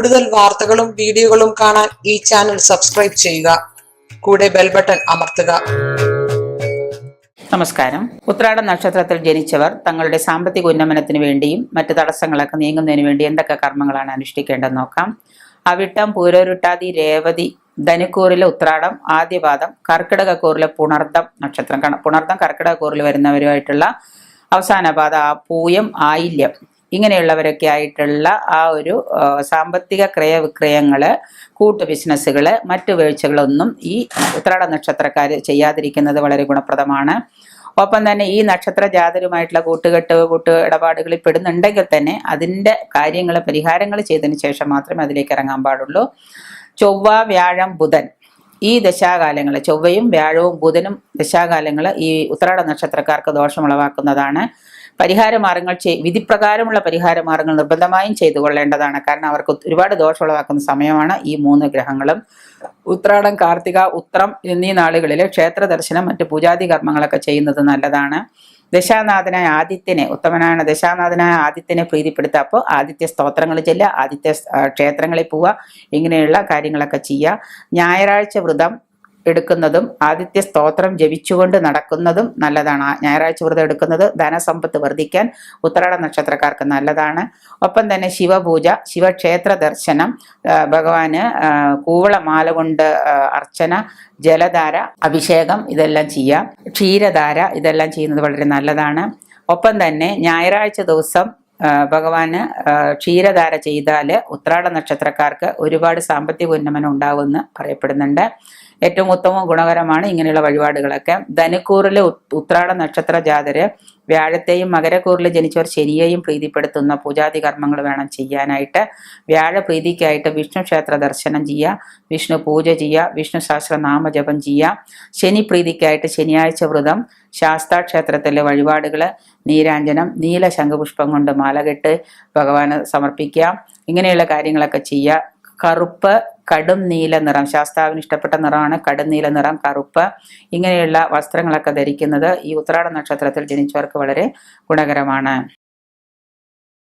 കൂടുതൽ വാർത്തകളും വീഡിയോകളും കാണാൻ ഈ ചാനൽ സബ്സ്ക്രൈബ് ചെയ്യുക. കൂടെ ബെൽ ബട്ടൺ അമർത്തുക. നമസ്കാരം. ഉത്രാട നക്ഷത്രത്തിൽ ജനിച്ചവർ തങ്ങളുടെ സാമ്പത്തിക ഉന്നമനത്തിന് വേണ്ടിയും മറ്റ് തടസ്സങ്ങളൊക്കെ നീങ്ങുന്നതിന് വേണ്ടി എന്തൊക്കെ കർമ്മങ്ങളാണ് അനുഷ്ഠിക്കേണ്ടതെന്ന് നോക്കാം. അവിട്ടം, പൂരോരുട്ടാതി, രേവതി, ധനുക്കൂറിലെ ഉത്രാടം, ആദ്യപാദം, കർക്കിടകക്കൂറിലെ പുണർദം നക്ഷത്രം. പുണർദം കർക്കിടകക്കൂറിൽ വരുന്നവരുമായിട്ടുള്ള അവസാന പാദ പൂയം, ആയില്യം ഇങ്ങനെയുള്ളവരൊക്കെ ആയിട്ടുള്ള ആ ഒരു സാമ്പത്തിക ക്രയവിക്രയങ്ങള്, കൂട്ടു ബിസിനസ്സുകള്, മറ്റു വീഴ്ചകളൊന്നും ഈ ഉത്രാട നക്ഷത്രക്കാർ ചെയ്യാതിരിക്കുന്നത് വളരെ ഗുണപ്രദമാണ്. ഒപ്പം തന്നെ ഈ നക്ഷത്ര ജാതരുമായിട്ടുള്ള കൂട്ടു ഇടപാടുകളിൽ പെടുന്നുണ്ടെങ്കിൽ തന്നെ അതിൻ്റെ കാര്യങ്ങൾ പരിഹാരങ്ങൾ ചെയ്തതിന് ശേഷം മാത്രമേ അതിലേക്ക് ഇറങ്ങാൻ പാടുള്ളൂ. ചൊവ്വ, വ്യാഴം, ബുധൻ ഈ ദശാകാലങ്ങൾ, ചൊവ്വയും വ്യാഴവും ബുധനും ദശാകാലങ്ങൾ ഈ ഉത്രാട നക്ഷത്രക്കാർക്ക് ദോഷമുളവാക്കുന്നതാണ്. പരിഹാരമാർഗങ്ങൾ വിധിപ്രകാരമുള്ള പരിഹാരമാർഗങ്ങൾ നിർബന്ധമായും ചെയ്തു കൊള്ളേണ്ടതാണ്. കാരണം അവർക്ക് ഒരുപാട് ദോഷമുളവാക്കുന്ന സമയമാണ് ഈ 3 ഗ്രഹങ്ങളും. ഉത്രാടം, കാർത്തിക, ഉത്രം എന്നീ നാളുകളിൽ ക്ഷേത്ര ദർശനം, മറ്റ് പൂജാതി കർമ്മങ്ങളൊക്കെ ചെയ്യുന്നത് നല്ലതാണ്. ദശാനാഥനായ ആദിത്യനെ, ഉത്തമനായ ദശാനാഥനായ ആദിത്യനെ പ്രീതിപ്പെടുത്തുക. അപ്പോൾ ആദിത്യ സ്തോത്രങ്ങൾ ചെല്ലുക, ആദിത്യ ക്ഷേത്രങ്ങളിൽ പോവുക, ഇങ്ങനെയുള്ള കാര്യങ്ങളൊക്കെ ചെയ്യുക. ഞായറാഴ്ച വ്രതം എടുക്കുന്നതും ആദിത്യ സ്തോത്രം ജപിച്ചുകൊണ്ട് നടക്കുന്നതും നല്ലതാണ്. ഞായറാഴ്ച വ്രതം എടുക്കുന്നത് ധനസമ്പത്ത് വർദ്ധിക്കാൻ ഉത്രാട നക്ഷത്രക്കാർക്ക് നല്ലതാണ്. ഒപ്പം തന്നെ ശിവപൂജ, ശിവക്ഷേത്ര ദർശനം, ഭഗവാന് കൂവളമാല കൊണ്ട് അർച്ചന, ജലധാര അഭിഷേകം ഇതെല്ലാം ചെയ്യാം. ക്ഷീരധാര ഇതെല്ലാം ചെയ്യുന്നത് വളരെ നല്ലതാണ്. ഒപ്പം തന്നെ ഞായറാഴ്ച ദിവസം ഭഗവാന് ക്ഷീരധാര ചെയ്താൽ ഉത്രാട നക്ഷത്രക്കാർക്ക് ഒരുപാട് സാമ്പത്തിക ഉന്നമനം ഉണ്ടാവുമെന്ന് പറയപ്പെടുന്നുണ്ട്. ഏറ്റവും ഉത്തമവും ഗുണകരമാണ് ഇങ്ങനെയുള്ള വഴിപാടുകളൊക്കെ. ധനുക്കൂറിലെ ഉത്രാട നക്ഷത്ര ജാതര് വ്യാഴത്തെയും മകരക്കൂറിൽ ജനിച്ചവർ ശനിയെയും പ്രീതിപ്പെടുത്തുന്ന പൂജാതി കർമ്മങ്ങൾ വേണം ചെയ്യാനായിട്ട്. വ്യാഴപ്രീതിക്കായിട്ട് വിഷ്ണു ക്ഷേത്ര ദർശനം ചെയ്യുക, വിഷ്ണു പൂജ ചെയ്യുക, വിഷ്ണു സഹസ്രനാമജപം ചെയ്യുക. ശനി പ്രീതിക്കായിട്ട് ശനിയാഴ്ച വ്രതം, ശാസ്താക്ഷേത്രത്തിലെ വഴിപാടുകൾ, നീരാഞ്ജനം, നീല ശംഖുപുഷ്പം കൊണ്ട് മാലകെട്ട് ഭഗവാന് സമർപ്പിക്കുക. ഇങ്ങനെയുള്ള കാര്യങ്ങളൊക്കെ ചെയ്യുക. കറുപ്പ്, കടും നീല നിറം, ശാസ്താവിന് ഇഷ്ടപ്പെട്ട നിറമാണ് കടും നീല നിറം, കറുപ്പ് ഇങ്ങനെയുള്ള വസ്ത്രങ്ങളൊക്കെ ധരിക്കുന്നത് ഈ ഉത്രാട നക്ഷത്രത്തിൽ ജനിച്ചവർക്ക് വളരെ ഗുണകരമാണ്.